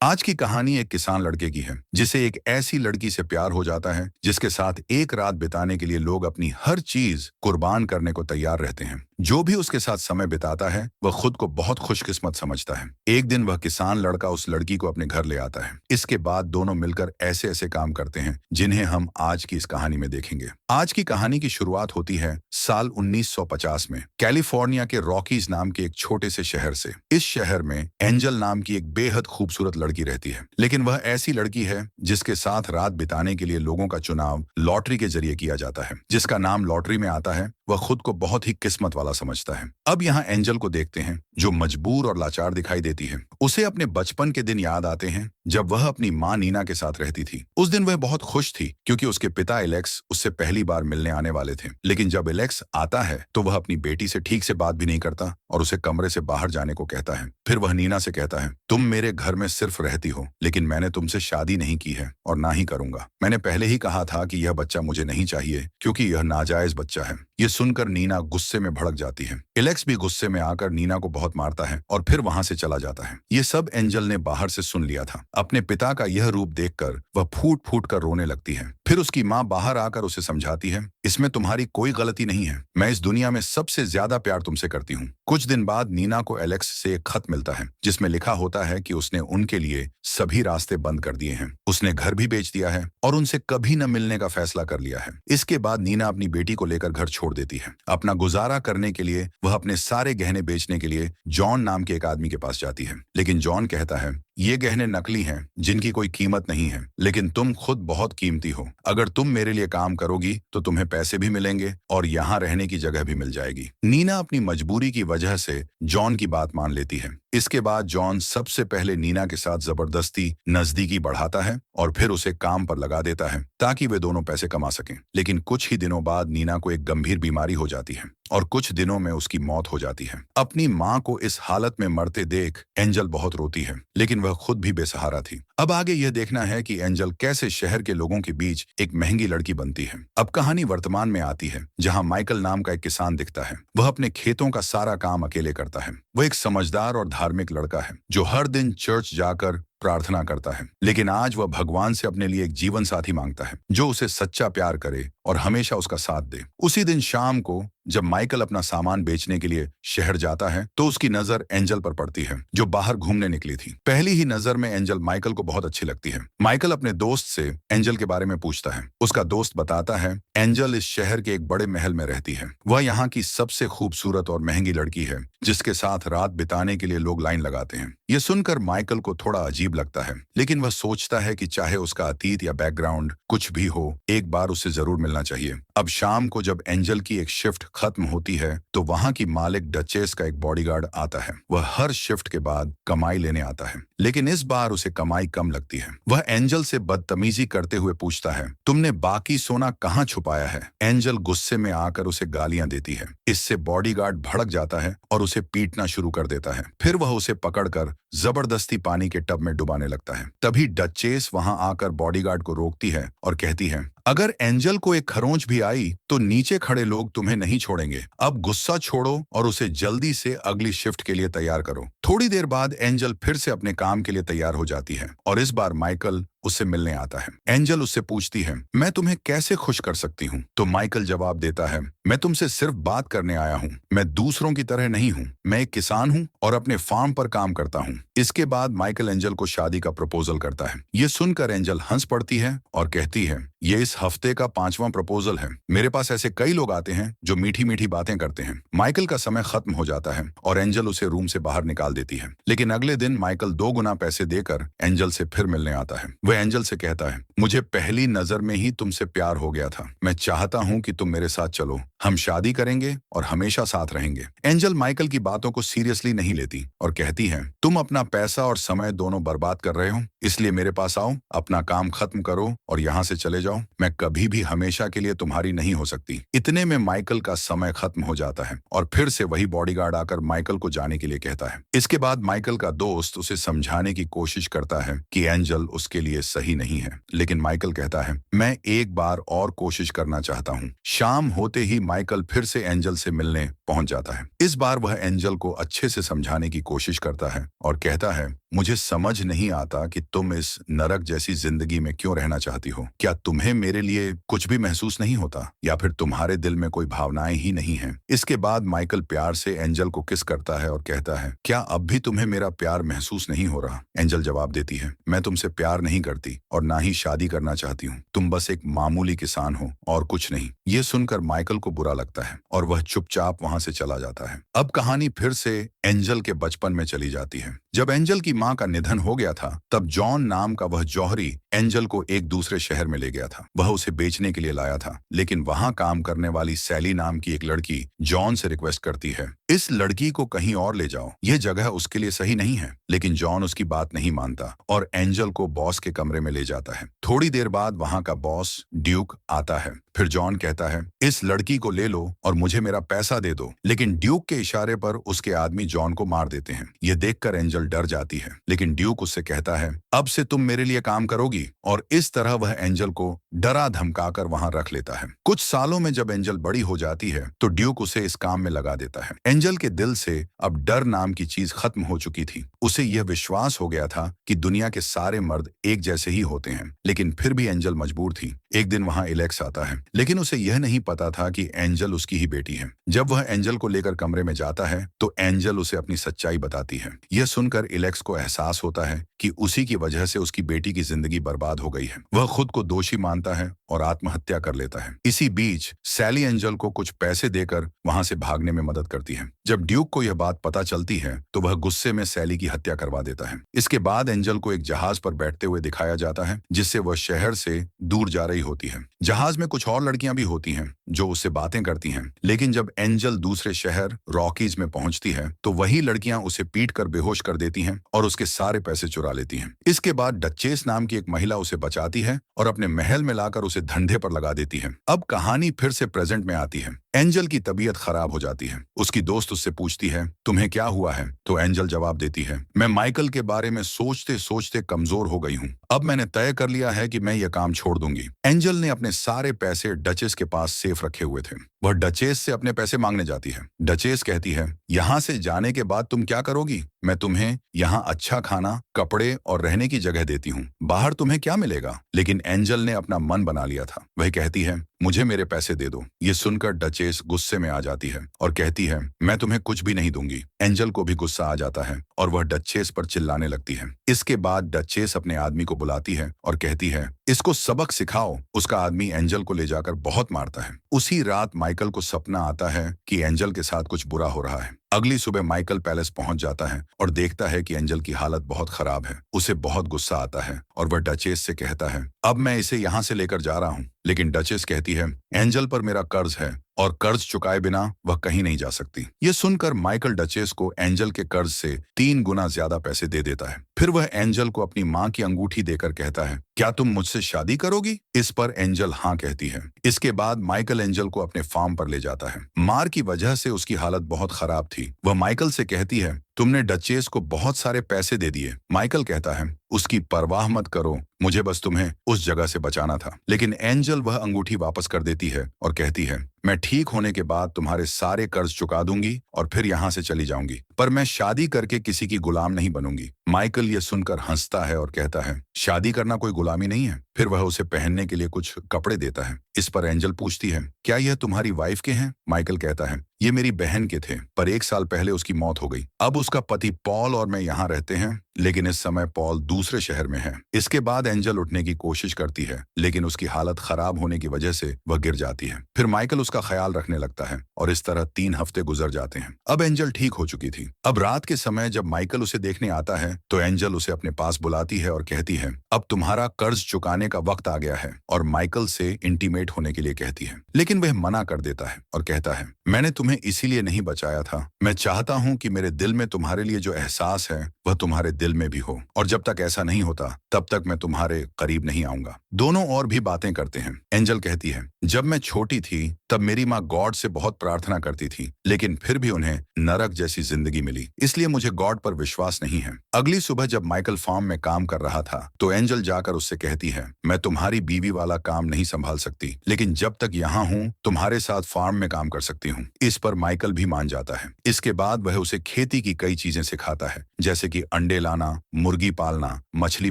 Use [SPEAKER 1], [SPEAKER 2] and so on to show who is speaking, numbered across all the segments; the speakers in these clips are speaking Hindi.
[SPEAKER 1] आज की कहानी एक किसान लड़के की है जिसे एक ऐसी लड़की से प्यार हो जाता है जिसके साथ एक रात बिताने के लिए लोग अपनी हर चीज कुर्बान करने को तैयार रहते हैं। जो भी उसके साथ समय बिताता है वह खुद को बहुत खुशकिस्मत समझता है। एक दिन वह किसान लड़का उस लड़की को अपने घर ले आता है। इसके बाद दोनों मिलकर ऐसे ऐसे काम करते हैं जिन्हें हम आज की इस कहानी में देखेंगे। आज की कहानी की शुरुआत होती है साल 1950 में कैलिफोर्निया के रॉकीज नाम के एक छोटे से शहर से। इस शहर में एंजल नाम की एक बेहद खूबसूरत लड़की रहती है, लेकिन वह ऐसी लड़की है जिसके साथ रात बिताने के लिए लोगों का चुनाव लॉटरी के जरिए किया जाता है। जिसका नाम लॉटरी में आता है वह खुद को बहुत ही किस्मत वाला समझता है। अब यहाँ एंजल को देखते हैं जो मजबूर और लाचार दिखाई देती है। उसे अपने बचपन के दिन याद आते हैं जब वह अपनी माँ नीना के साथ रहती थी। उस दिन वह बहुत खुश थी क्योंकि उसके पिता एलेक्स उससे पहली बार मिलने आने वाले थे। लेकिन जब एलेक्स आता है तो वह अपनी बेटी से ठीक से बात भी नहीं करता और उसे कमरे से बाहर जाने को कहता है। फिर वह नीना से कहता है, तुम मेरे घर में सिर्फ रहती हो, लेकिन मैंने तुमसे शादी नहीं की है और ना ही करूंगा। मैंने पहले ही कहा था कि यह बच्चा मुझे नहीं चाहिए क्योंकि यह नाजायज बच्चा है। ये सुनकर नीना गुस्से में भड़क जाती है। एलेक्स भी गुस्से में आकर नीना को बहुत मारता है और फिर वहां से चला जाता है। ये सब एंजल ने बाहर से सुन लिया था। अपने पिता का यह रूप देखकर वह फूट फूट कर रोने लगती है। फिर उसकी माँ बाहर आकर उसे समझाती है, इसमें तुम्हारी कोई गलती नहीं है। मैं इस दुनिया में सबसे ज्यादा प्यार तुमसे करती हूँ। कुछ दिन बाद नीना को एलेक्स से एक खत मिलता है जिसमें लिखा होता है कि उसने उनके लिए सभी रास्ते बंद कर दिए हैं। उसने घर भी बेच दिया है और उनसे कभी न मिलने का फैसला कर लिया है। इसके बाद नीना अपनी बेटी को लेकर घर छोड़ देती है। अपना गुजारा करने के लिए वह अपने सारे गहने बेचने के लिए जॉन नाम के एक आदमी के पास जाती है। लेकिन जॉन कहता है, ये गहने नकली हैं जिनकी कोई कीमत नहीं है, लेकिन तुम खुद बहुत कीमती हो। अगर तुम मेरे लिए काम करोगी तो तुम्हें पैसे भी मिलेंगे और यहाँ रहने की जगह भी मिल जाएगी। नीना अपनी मजबूरी की वजह से जॉन की बात मान लेती है। इसके बाद जॉन सबसे पहले नीना के साथ जबरदस्ती नजदीकी बढ़ाता है और फिर उसे काम पर लगा देता है ताकि वे दोनों पैसे कमा सकें। लेकिन कुछ ही दिनों बाद नीना को एक गंभीर बीमारी हो जाती है और कुछ दिनों में उसकी मौत हो जाती है। अपनी माँ को इस हालत में मरते देख एंजल बहुत रोती है, लेकिन वह खुद भी बेसहारा थी। अब आगे यह देखना है कि एंजल कैसे शहर के लोगों के बीच एक महंगी लड़की बनती है। अब कहानी वर्तमान में आती है जहाँ माइकल नाम का एक किसान दिखता है। वह अपने खेतों का सारा काम अकेले करता है। वह एक समझदार और धार्मिक लड़का है जो हर दिन चर्च जाकर प्रार्थना करता है। लेकिन आज वह भगवान से अपने लिए एक जीवन साथी मांगता है जो उसे सच्चा प्यार करे और हमेशा उसका साथ दे। उसी दिन शाम को जब माइकल अपना सामान बेचने के लिए शहर जाता है तो उसकी नजर एंजल पर पड़ती है जो बाहर घूमने निकली थी। पहली ही नजर में एंजल माइकल को बहुत अच्छी लगती है। माइकल अपने दोस्त से एंजल के बारे में पूछता है। उसका दोस्त बताता है एंजल इस शहर के एक बड़े महल में रहती है। वह यहाँ की सबसे खूबसूरत और महंगी लड़की है जिसके साथ रात बिताने के लिए लोग लाइन लगाते हैं। यह सुनकर माइकल को थोड़ा अजीब लगता है, लेकिन वह सोचता है कि चाहे उसका अतीत या बैकग्राउंड कुछ भी हो, एक बार उससे जरूर मिलना चाहिए। अब शाम को जब एंजल की एक शिफ्ट खत्म होती है तो वहां की मालिक डचेस का एक बॉडीगार्ड आता है। वह हर शिफ्ट के बाद कमाई लेने आता है, लेकिन इस बार उसे कमाई कम लगती है। वह एंजल से बदतमीजी करते हुए पूछता है, तुमने बाकी सोना कहाँ छुपाया है? एंजल गुस्से में आकर उसे गालियां देती है। इससे बॉडीगार्ड भड़क जाता है और उसे पीटना शुरू कर देता है। फिर वह उसे पकड़कर जबरदस्ती पानी के टब में डुबाने लगता है। तभी डचेस वहां आकर बॉडीगार्ड को रोकती है और कहती है, अगर एंजल को एक खरोंच भी आई तो नीचे खड़े लोग तुम्हें नहीं छोड़ेंगे। अब गुस्सा छोड़ो और उसे जल्दी से अगली शिफ्ट के लिए तैयार करो। थोड़ी देर बाद एंजल फिर से अपने काम के लिए तैयार हो जाती है और इस बार माइकल उससे मिलने आता है। एंजल उससे पूछती है, मैं तुम्हें कैसे खुश कर सकती हूँ? तो माइकल जवाब देता है, मैं तुमसे सिर्फ बात करने आया हूँ। मैं दूसरों की तरह नहीं हूँ। मैं एक किसान हूँ और अपने फार्म पर काम करता हूँ। इसके बाद माइकल एंजल को शादी का प्रपोजल करता है। ये सुनकर एंजल हंस पड़ती है और कहती है, ये इस हफ्ते का 5वां प्रपोजल है। मेरे पास ऐसे कई लोग आते हैं जो मीठी मीठी बातें करते हैं। माइकल का समय खत्म हो जाता है और एंजल उसे रूम से बाहर निकाल देती है। लेकिन अगले दिन माइकल 2 गुना पैसे देकर एंजल से फिर मिलने आता है। वह एंजल से कहता है, मुझे पहली नजर में ही तुमसे प्यार हो गया था। मैं चाहता हूँ कि तुम मेरे साथ चलो। हम शादी करेंगे और हमेशा साथ रहेंगे। एंजल माइकल की बातों को सीरियसली नहीं लेती और कहती है, तुम अपना पैसा और समय दोनों बर्बाद कर रहे हो, इसलिए मेरे पास आओ, अपना काम खत्म करो और यहाँ से चले जाओ। मैं कभी भी हमेशा के लिए तुम्हारी नहीं हो सकती। इतने में माइकल का समय खत्म हो जाता है और फिर से वही बॉडीगार्ड आकर माइकल को जाने के लिए कहता है। इसके बाद माइकल का दोस्त उसे समझाने की कोशिश करता है कि एंजल उसके लिए सही नहीं है, लेकिन माइकल कहता है, मैं एक बार और कोशिश करना चाहता हूँ। शाम होते ही माइकल फिर से एंजल से मिलने पहुंच जाता है। इस बार वह एंजल को अच्छे से समझाने की कोशिश करता है और कहता है, मुझे समझ नहीं आता कि तुम इस नरक जैसी जिंदगी में क्यों रहना चाहती हो। क्या तुम्हें मेरे लिए कुछ भी महसूस नहीं होता, या फिर तुम्हारे दिल में कोई भावनाएं ही नहीं हैं? इसके बाद माइकल प्यार से एंजल को किस करता है और कहता है, क्या अब भी तुम्हें मेरा प्यार महसूस नहीं हो रहा? एंजल जवाब देती है, मैं तुमसे प्यार नहीं करती और ना ही शादी करना चाहती हूँ। तुम बस एक मामूली किसान हो और कुछ नहीं। ये सुनकर माइकल को बुरा लगता है और वह चुपचाप वहां से चला जाता है। अब कहानी फिर से एंजल के बचपन में चली जाती है। जब एंजल की मां का निधन हो गया था, तब जॉन नाम का वह जौहरी एंजल को एक दूसरे शहर में ले गया था। वह उसे बेचने के लिए लाया था, लेकिन वहां काम करने वाली सैली नाम की एक लड़की जॉन से रिक्वेस्ट करती है, इस लड़की को कहीं और ले जाओ, यह जगह उसके लिए सही नहीं है। लेकिन जॉन उसकी बात नहीं मानता और एंजल को बॉस के कमरे में ले जाता है। थोड़ी देर बाद वहां का बॉस ड्यूक आता है। फिर जॉन कहता है, इस लड़की को ले लो और मुझे मेरा पैसा दे दो। लेकिन ड्यूक के इशारे पर उसके आदमी जॉन को मार देते हैं। यह देखकर एंजल डर जाती है, लेकिन ड्यूक उससे कहता है, अब से तुम मेरे लिए काम करोगी। और इस तरह वह एंजल को डरा धमकाकर वहां रख लेता है। कुछ सालों में जब एंजल बड़ी हो जाती है, तो ड्यूक उसे इस काम में लगा देता है। एंजल के दिल से अब डर नाम की चीज खत्म हो चुकी थी। उसे यह विश्वास हो गया था कि दुनिया के सारे मर्द एक जैसे ही होते हैं। लेकिन फिर भी एंजल मजबूर थी। एक दिन वहां इलेक्स आता है, लेकिन उसे यह नहीं पता था कि एंजल उसकी ही बेटी है। जब वह एंजल को लेकर कमरे में जाता है, तो एंजल उसे अपनी सच्चाई बताती है। यह सुनकर इलेक्स को एहसास होता है कि उसी की वजह से उसकी बेटी की जिंदगी बर्बाद हो गई है। वह खुद को दोषी मानता है और आत्महत्या कर लेता है। इसी बीच सैली एंजल को कुछ पैसे देकर वहां से भागने में मदद करती है। जब ड्यूक को यह बात पता चलती है, तो वह गुस्से में सैली की हत्या करवा देता है। इसके बाद एंजल को एक जहाज पर बैठते हुए दिखाया जाता है, जिससे वह शहर से दूर जा रही होती है। जहाज में कुछ और लड़कियां भी होती हैं जो उससे बातें करती हैं। लेकिन जब एंजल दूसरे शहर रॉकीज में पहुंचती है, तो वही लड़कियां उसे पीट कर बेहोश कर देती हैं और उसके सारे पैसे चुरा लेती हैं। इसके बाद डचेस नाम की एक महिला उसे बचाती है और अपने महल में लाकर उसे धंधे पर लगा देती है। अब कहानी फिर से प्रेजेंट में आती है। एंजल की तबीयत खराब हो जाती है। उसकी दोस्त उससे पूछती है, तुम्हें क्या हुआ है? तो एंजल जवाब देती है, मैं माइकल के बारे में सोचते सोचते कमजोर हो गई हूँ। अब मैंने तय कर लिया है कि मैं यह काम छोड़ दूंगी। एंजल ने अपने सारे पैसे डचेस के पास सेफ रखे हुए थे। वह डचेस से अपने पैसे मांगने जाती है। डचेस कहती है, यहाँ से जाने के बाद तुम क्या करोगी? मैं तुम्हें यहाँ अच्छा खाना, कपड़े और रहने की जगह देती हूँ। बाहर तुम्हें क्या मिलेगा? लेकिन एंजल ने अपना मन बना लिया था। वह कहती है, मुझे मेरे पैसे दे दो। ये सुनकर डचेस गुस्से में आ जाती है और कहती है, मैं तुम्हें कुछ भी नहीं दूंगी। एंजल को भी गुस्सा आ जाता है और वह डचेस पर चिल्लाने लगती है। इसके बाद डचेस अपने आदमी को बुलाती है और कहती है, इसको सबक सिखाओ। उसका आदमी एंजल को ले जाकर बहुत मारता है। उसी रात माइकल को सपना आता है कि एंजल के साथ कुछ बुरा हो रहा है। अगली सुबह माइकल पैलेस पहुंच जाता है और देखता है कि एंजल की हालत बहुत खराब है। उसे बहुत गुस्सा आता है और वह डचेस से कहता है, अब मैं इसे यहाँ से लेकर जा रहा हूँ। लेकिन डचेस कहती है, एंजल पर मेरा कर्ज है और कर्ज चुकाए बिना वह कहीं नहीं जा सकती। ये सुनकर माइकल डचेस को एंजल के कर्ज से 3 गुना ज्यादा पैसे दे देता है। फिर वह एंजल को अपनी मां की अंगूठी देकर कहता है, क्या तुम मुझसे शादी करोगी? इस पर एंजल हाँ कहती है। इसके बाद माइकल एंजल को अपने फार्म पर ले जाता है। मार की वजह से उसकी हालत बहुत खराब थी। वह माइकल से कहती है, तुमने डचेस को बहुत सारे पैसे दे दिए। माइकल कहता है, उसकी परवाह मत करो, मुझे बस तुम्हें उस जगह से बचाना था। लेकिन एंजल वह अंगूठी वापस कर देती है और कहती है, मैं ठीक होने के बाद तुम्हारे सारे कर्ज चुका दूंगी और फिर यहाँ से चली जाऊंगी, पर मैं शादी करके किसी की गुलाम नहीं बनूंगी। माइकल ये सुनकर हंसता है और कहता है, शादी करना कोई गुलामी नहीं है। फिर वह उसे पहनने के लिए कुछ कपड़े देता है। इस पर एंजल पूछती है, क्या यह तुम्हारी वाइफ के हैं? माइकल कहता है, ये मेरी बहन के थे, पर 1 साल पहले उसकी मौत हो गई। अब उसका पति पॉल और मैं यहाँ रहते हैं, लेकिन इस समय पॉल दूसरे शहर में है। इसके बाद एंजल उठने की कोशिश करती है, लेकिन उसकी हालत खराब होने की वजह से वह गिर जाती है। फिर माइकल उसका ख्याल रखने लगता है और इस तरह 3 हफ्ते गुजर जाते हैं। अब एंजल ठीक हो चुकी थी। अब रात के समय जब माइकल उसे देखने आता है, तो एंजल उसे अपने पास बुलाती है और कहती है, अब तुम्हारा कर्ज चुकाने का वक्त आ गया है, और माइकल से इंटीमेट होने के लिए कहती है। लेकिन वह मना कर देता है और कहता है, मैंने तुम्हें इसीलिए नहीं बचाया था। मैं चाहता हूँ कि मेरे दिल में तुम्हारे लिए जो एहसास है वह तुम्हारे दिल दिल में भी हो, और जब तक ऐसा नहीं होता तब तक मैं तुम्हारे करीब नहीं आऊंगा। दोनों और भी बातें करते हैं। एंजल कहती है, जब मैं छोटी थी तब मेरी माँ गॉड से बहुत प्रार्थना करती थी, लेकिन फिर भी उन्हें नरक जैसी जिंदगी मिली, इसलिए मुझे गॉड पर विश्वास नहीं है। अगली सुबह जब माइकल फार्म में काम कर रहा था तो एंजल जाकर उससे कहती है, मैं तुम्हारी बीवी वाला काम नहीं संभाल सकती, लेकिन जब तक यहाँ हूँ तुम्हारे साथ फार्म में काम कर सकती हूँ। इस पर माइकल भी मान जाता है। इसके बाद वह उसे खेती की कई चीजें सिखाता है, जैसे कि अंडे लाना, मुर्गी पालना, मछली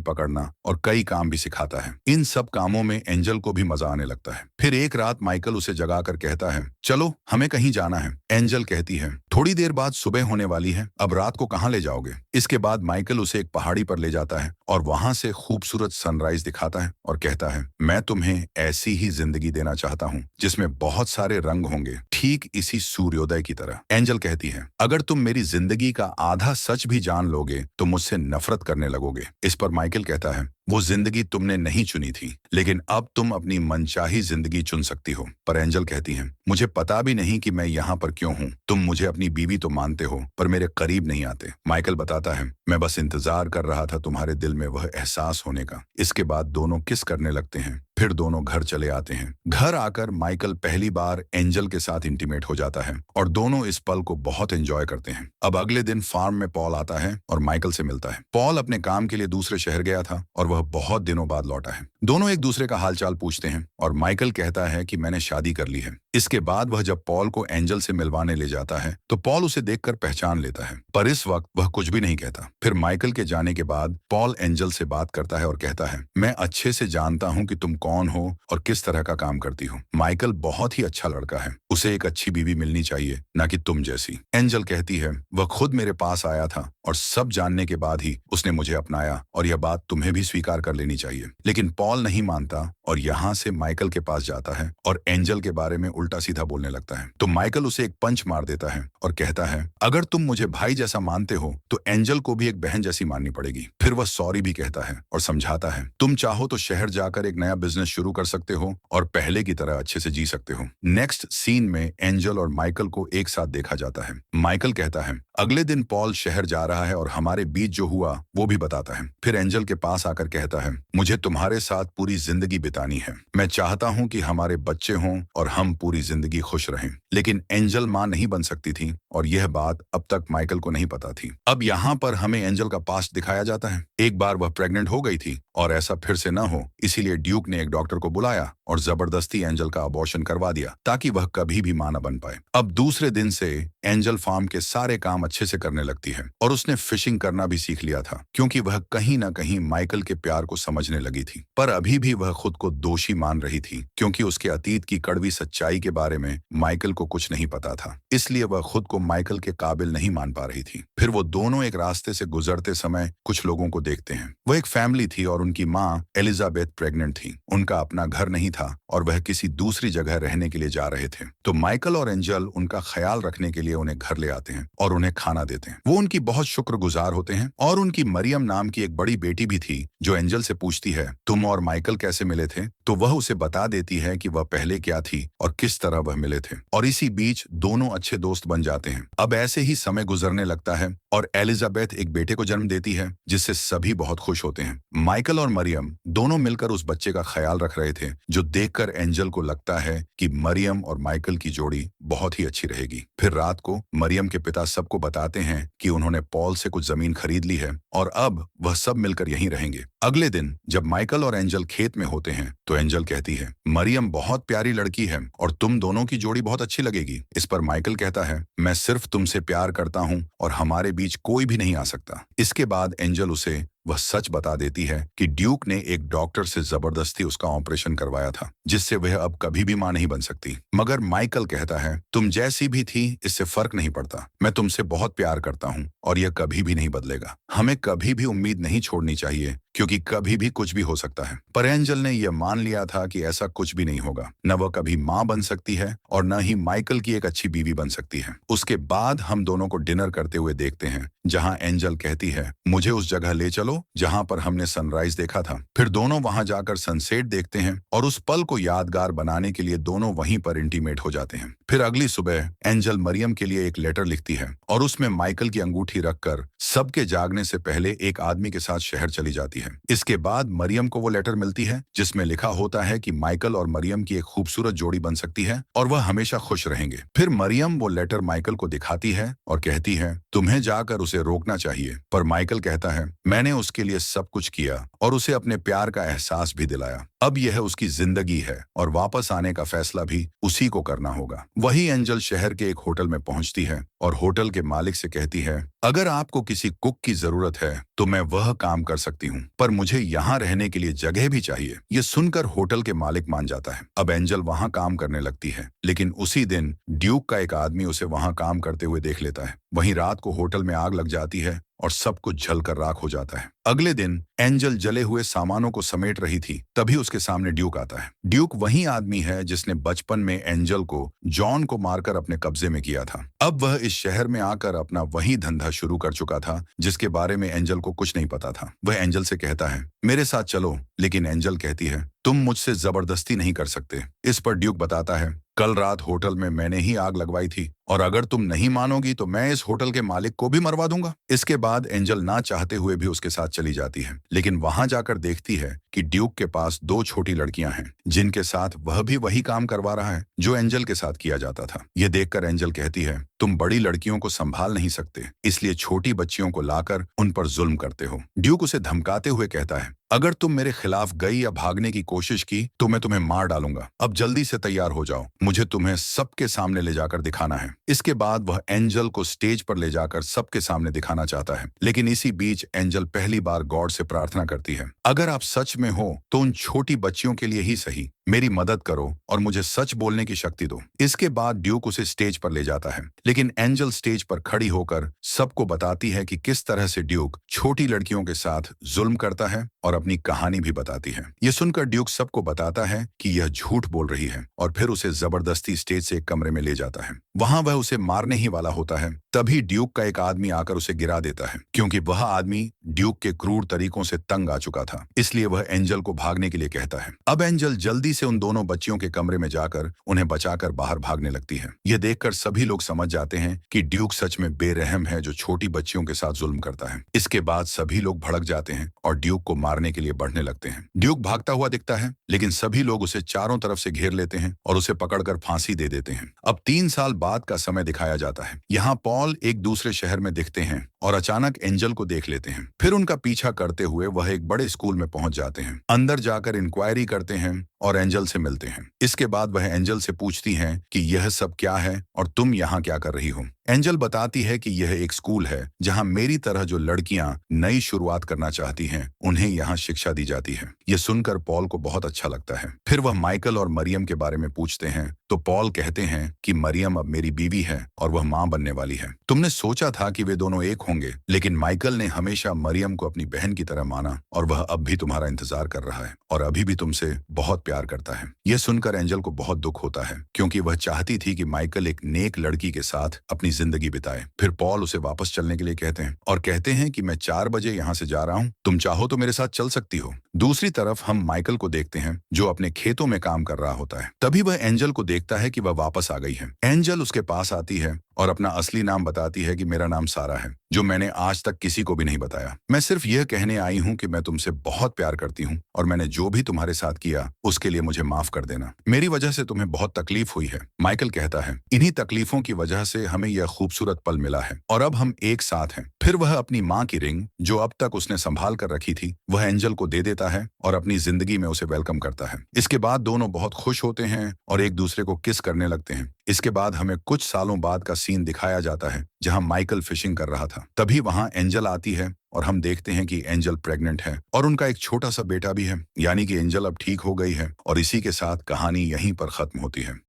[SPEAKER 1] पकड़ना और कई काम भी सिखाता है। इन सब कामों में एंजल को भी मजा आने लगता है। फिर एक रात माइकल उसे जगाकर कहता है, चलो हमें कहीं जाना है। एंजल कहती है, थोड़ी देर बाद सुबह होने वाली है, अब रात को कहाँ ले जाओगे? इसके बाद माइकल उसे एक पहाड़ी पर ले जाता है और वहां से खूबसूरत सनराइज दिखाता है और कहता है, मैं तुम्हें ऐसी ही जिंदगी देना चाहता हूँ जिसमें बहुत सारे रंग होंगे, ठीक इसी सूर्योदय की तरह। एंजल कहती है, अगर तुम मेरी जिंदगी का आधा सच भी जान लोगे तो मुझसे नफरत करने लगोगे। इस पर माइकल कहता है, वो जिंदगी तुमने नहीं चुनी थी, लेकिन अब तुम अपनी मनचाही जिंदगी चुन सकती हो। पर एंजल कहती है, मुझे पता भी नहीं कि मैं यहाँ पर क्यों हूँ। तुम मुझे अपनी बीवी तो मानते हो, पर मेरे करीब नहीं आते। माइकल बताता है, मैं बस इंतजार कर रहा था तुम्हारे दिल में वह एहसास होने का। इसके बाद दोनों किस करने लगते हैं। फिर दोनों घर चले आते हैं। घर आकर माइकल पहली बार एंजल के साथ इंटीमेट हो जाता है और दोनों इस पल को बहुत एंजॉय करते हैं। अब अगले दिन फार्म में पॉल आता है और माइकल से मिलता है। पॉल अपने काम के लिए दूसरे शहर गया था और वह बहुत दिनों बाद लौटा है। दोनों एक दूसरे का हालचाल पूछते हैं और माइकल कहता है कि मैंने शादी कर ली है। इसके बाद वह जब पॉल को एंजल से मिलवाने ले जाता है तो पॉल उसे देखकर पहचान लेता है, पर इस वक्त वह कुछ भी नहीं कहता। फिर माइकल के जाने के बाद पॉल एंजल से बात करता है और कहता है, मैं अच्छे से जानता हूँ कि तुम कौन हो और किस तरह का काम करती हो। माइकल बहुत ही अच्छा लड़का है, उसे एक अच्छी बीवी मिलनी चाहिए, ना कि तुम जैसी। एंजल कहती है, वह खुद मेरे पास आया था और सब जानने के बाद ही उसने मुझे अपनाया और यह बात तुम्हें भी स्वीकार कर लेनी चाहिए। लेकिन पॉल नहीं मानता और यहाँ से माइकल के पास जाता है और एंजल के बारे में उल्टा सीधा बोलने लगता है। तो माइकल उसे एक पंच मार देता है और कहता है, अगर तुम मुझे भाई जैसा मानते हो तो एंजल को भी एक बहन जैसी माननी पड़ेगी। फिर वह सॉरी भी कहता है और समझाता है, तुम चाहो तो शहर जाकर एक नया बिजनेस शुरू कर सकते हो और पहले की तरह अच्छे से जी सकते हो। नेक्स्ट सीन में एंजल और माइकल को एक साथ देखा जाता है। माइकल कहता है, अगले दिन पॉल शहर जा रहा है और हमारे बीच जो हुआ वो भी बताता है। फिर एंजल के पास आकर कहता है, मुझे तुम्हारे साथ पूरी जिंदगी बितानी है। मैं चाहता हूँ कि हमारे बच्चे हों और हम पूरी जिंदगी खुश रहें। लेकिन एंजल माँ नहीं बन सकती थी और यह बात अब तक माइकल को नहीं पता थी। अब यहाँ पर हमें एंजल का पास्ट दिखाया जाता है। एक बार वह प्रेग्नेंट हो गई थी और ऐसा फिर से न हो, इसीलिए ड्यूक ने एक डॉक्टर को बुलाया और जबरदस्ती एंजल का अबॉर्शन करवा दिया ताकि वह कभी भी मां न बन पाए। अब दूसरे दिन से एंजल फार्म के सारे काम अच्छे से करने लगती है और उसने फिशिंग करना भी सीख लिया था, क्योंकि वह कहीं न कहीं माइकल के प्यार को समझने लगी थी। पर अभी भी वह खुद को दोषी मान रही थी, क्योंकि उसके अतीत की कड़वी सच्चाई के बारे में माइकल को कुछ नहीं पता था। इसलिए वह खुद को माइकल के काबिल नहीं मान पा रही थी। फिर वो दोनों एक रास्ते से गुजरते समय कुछ लोगों को देखते हैं। वो एक फैमिली थी और उनकी माँ एलिजाबेथ प्रेग्नेंट थी। उनका अपना घर नहीं था और वह किसी दूसरी जगह रहने के लिए जा रहे थे। तो माइकल और एंजल उनका ख्याल रखने के लिए उन्हें घर ले आते हैं और उन्हें खाना देते हैं। वो उनकी बहुत शुक्रगुजार होते हैं। और उनकी मरियम नाम की एक बड़ी बेटी भी थी जो एंजल से पूछती है, तुम और माइकल कैसे मिले थे? तो वह उसे बता देती है कि वह पहले क्या थी और किस तरह वह मिले थे। और इसी बीच दोनों अच्छे दोस्त बन जाते हैं। अब ऐसे ही समय गुजरने लगता है और एलिजाबेथ एक बेटे को जन्म देती है, जिससे सभी बहुत खुश होते हैं। माइकल और मरियम दोनों मिलकर उस बच्चे का ख्याल रख रहे थे, जो देखकर एंजल को लगता है कि मरियम और माइकल की जोड़ी बहुत ही अच्छी रहेगी। फिर रात को मरियम के पिता सबको बताते हैं कि उन्होंने पॉल से कुछ जमीन खरीद ली है और अब वह सब मिलकर यहीं रहेंगे। अगले दिन जब माइकल और एंजल खेत में होते हैं तो एंजल कहती है, मरियम बहुत प्यारी लड़की है और तुम दोनों की जोड़ी बहुत अच्छी लगेगी। इस पर माइकल कहता है, मैं सिर्फ तुमसे प्यार करता हूँ और हमारे बीच कोई भी नहीं आ सकता। इसके बाद एंजल उसे वह सच बता देती है कि ड्यूक ने एक डॉक्टर से जबरदस्ती उसका ऑपरेशन करवाया था, जिससे वह अब कभी भी मां नहीं बन सकती। मगर माइकल कहता है, तुम जैसी भी थी इससे फर्क नहीं पड़ता। मैं तुमसे बहुत प्यार करता हूँ और यह कभी भी नहीं बदलेगा। हमें कभी भी उम्मीद नहीं छोड़नी चाहिए, क्योंकि कभी भी कुछ भी हो सकता है। पर एंजल ने यह मान लिया था कि ऐसा कुछ भी नहीं होगा। न वह कभी मां बन सकती है और न ही माइकल की एक अच्छी बीवी बन सकती है। उसके बाद हम दोनों को डिनर करते हुए देखते हैं, जहां एंजल कहती है, मुझे उस जगह ले चलो जहां पर हमने सनराइज देखा था। फिर दोनों वहां जाकर सनसेट देखते हैं और उस पल को यादगार बनाने के लिए दोनों वहीं पर इंटीमेट हो जाते हैं। फिर अगली सुबह एंजल मरियम के लिए एक लेटर लिखती है और उसमें माइकल की अंगूठी रखकर सबके जागने से पहले एक आदमी के साथ शहर चली जाती है। इसके बाद मरियम को वो लेटर मिलती है जिसमें लिखा होता है कि माइकल और मरियम की एक खूबसूरत जोड़ी बन सकती है और वह हमेशा खुश रहेंगे। फिर मरियम वो लेटर माइकल को दिखाती है और कहती है तुम्हें जाकर उसे रोकना चाहिए, पर माइकल कहता है मैंने उसके लिए सब कुछ किया और उसे अपने प्यार का एहसास भी दिलाया। अब यह उसकी जिंदगी है और वापस आने का फैसला भी उसी को करना होगा। वही एंजल शहर के एक होटल में पहुंचती है और होटल के मालिक से कहती है अगर आपको किसी कुक की जरूरत है तो मैं वह काम कर सकती हूँ, पर मुझे यहाँ रहने के लिए जगह भी चाहिए। ये सुनकर होटल के मालिक मान जाता है। अब एंजल वहाँ काम करने लगती है, लेकिन उसी दिन ड्यूक का एक आदमी उसे वहाँ काम करते हुए देख लेता है। वहीं रात को होटल में आग लग जाती है और सब कुछ जलकर राख हो जाता है। अगले दिन एंजल जले हुए सामानों को समेट रही थी, तभी उसके सामने ड्यूक आता है। ड्यूक वही आदमी है जिसने बचपन में एंजल को जॉन को मारकर अपने कब्जे में किया था। अब वह इस शहर में आकर अपना वही धंधा शुरू कर चुका था जिसके बारे में एंजल को कुछ नहीं पता था। वह एंजल से कहता है मेरे साथ चलो, लेकिन एंजल कहती है तुम मुझसे जबरदस्ती नहीं कर सकते। इस पर ड्यूक बताता है कल रात होटल में मैंने ही आग लगवाई थी और अगर तुम नहीं मानोगी तो मैं इस होटल के मालिक को भी मरवा दूंगा। इसके बाद एंजल ना चाहते हुए भी उसके साथ चली जाती है, लेकिन वहां जाकर देखती है कि ड्यूक के पास दो छोटी लड़कियां हैं जिनके साथ वह भी वही काम करवा रहा है जो एंजल के साथ किया जाता था। यह देखकर एंजल कहती है तुम बड़ी लड़कियों को संभाल नहीं सकते, इसलिए छोटी बच्चियों को लाकर उन पर जुल्म करते हो। ड्यूक उसे धमकाते हुए कहता है अगर तुम मेरे खिलाफ गई या भागने की कोशिश की तो मैं तुम्हें मार डालूंगा। अब जल्दी से तैयार हो जाओ, मुझे तुम्हें सबके सामने ले जाकर दिखाना है। इसके बाद वह एंजल को स्टेज पर ले जाकर सबके सामने दिखाना चाहता है, लेकिन इसी बीच एंजल पहली बार गॉड से प्रार्थना करती है अगर आप सच में हो तो उन छोटी बच्चियों के लिए ही सही मेरी मदद करो और मुझे सच बोलने की शक्ति दो। इसके बाद ड्यूक उसे स्टेज पर ले जाता है, लेकिन एंजल स्टेज पर खड़ी होकर सबको बताती है कि किस तरह से ड्यूक छोटी लड़कियों के साथ जुल्म करता है और अपनी कहानी भी बताती है। यह सुनकर ड्यूक सबको बताता है कि यह झूठ बोल रही है और फिर उसे जबरदस्ती स्टेज से एक कमरे में ले जाता है। वहां वह उसे मारने ही वाला होता है, तभी ड्यूक का एक आदमी आकर उसे गिरा देता है, क्योंकि वह आदमी ड्यूक के क्रूर तरीकों से तंग आ चुका था। इसलिए वह एंजल को भागने के लिए कहता है। अब एंजल जल्दी से उन दोनों बच्चियों के कमरे में जाकर उन्हें बचाकर बाहर भागने लगती है। यह देखकर सभी लोग समझ जाते हैं कि ड्यूक सच में बेरहम है जो छोटी बच्चियों के साथ जुल्म करता है। इसके बाद सभी लोग भड़क जाते हैं और ड्यूक को मारने के लिए बढ़ने लगते हैं। ड्यूक भागता हुआ दिखता है, लेकिन सभी लोग उसे चारों तरफ से घेर लेते हैं और उसे पकड़कर फांसी दे देते हैं। अब 3 साल बाद का समय दिखाया जाता है। यहाँ पॉल एक दूसरे शहर में दिखते हैं और अचानक एंजल को देख लेते हैं। फिर उनका पीछा करते हुए वह एक बड़े स्कूल में पहुंच जाते हैं। अंदर जाकर इंक्वायरी करते हैं और एंजल से मिलते हैं। इसके बाद वह एंजल से पूछती हैं कि यह सब क्या है और तुम यहाँ क्या कर रही हो। एंजल बताती है कि यह एक स्कूल है जहाँ मेरी तरह जो लड़कियां नई शुरुआत करना चाहती हैं उन्हें यहाँ शिक्षा दी जाती है। यह सुनकर पॉल को बहुत अच्छा लगता है। फिर वह माइकल और मरियम के बारे में पूछते हैं तो पॉल कहते हैं कि मरियम अब मेरी बीवी है और वह माँ बनने वाली है। तुमने सोचा था कि वे दोनों एक होंगे, लेकिन माइकल ने हमेशा मरियम को अपनी बहन की तरह माना और वह अब भी तुम्हारा इंतजार कर रहा है और अभी भी तुमसे बहुत प्यार करता है। यह सुनकर एंजल को बहुत दुख होता है, क्योंकि वह चाहती थी कि माइकल एक नेक लड़की के साथ अपनी जिंदगी बिताए। फिर पॉल उसे वापस चलने के लिए कहते हैं और कहते हैं कि मैं 4 बजे यहाँ से जा रहा हूँ, तुम चाहो तो मेरे साथ चल सकती हो। दूसरी तरफ हम माइकल को देखते हैं जो अपने खेतों में काम कर रहा होता है। तभी वह एंजल को देखता है कि वह वापस आ गई है। एंजल उसके पास आती है और अपना असली नाम बताती है कि मेरा नाम सारा है, जो मैंने आज तक किसी को भी नहीं बताया। मैं सिर्फ यह कहने आई हूँ कि मैं तुमसे बहुत प्यार करती हूँ और मैंने जो भी तुम्हारे साथ किया उसके लिए मुझे माफ कर देना। मेरी वजह से तुम्हें बहुत तकलीफ हुई है। माइकल कहता है इन्हीं तकलीफों की वजह से हमें यह खूबसूरत पल मिला है और अब हम एक साथ हैं। फिर वह अपनी माँ की रिंग जो अब तक उसने संभाल कर रखी थी वह एंजल को दे देता है और अपनी जिंदगी में उसे वेलकम करता है। इसके बाद दोनों बहुत खुश होते हैं और एक दूसरे को किस करने लगते हैं। इसके बाद हमें कुछ सालों बाद का सीन दिखाया जाता है जहां माइकल फिशिंग कर रहा था। तभी वहां एंजल आती है और हम देखते हैं कि एंजल प्रेग्नेंट है और उनका एक छोटा सा बेटा भी है, यानी कि एंजल अब ठीक हो गई है और इसी के साथ कहानी यहीं पर खत्म होती है।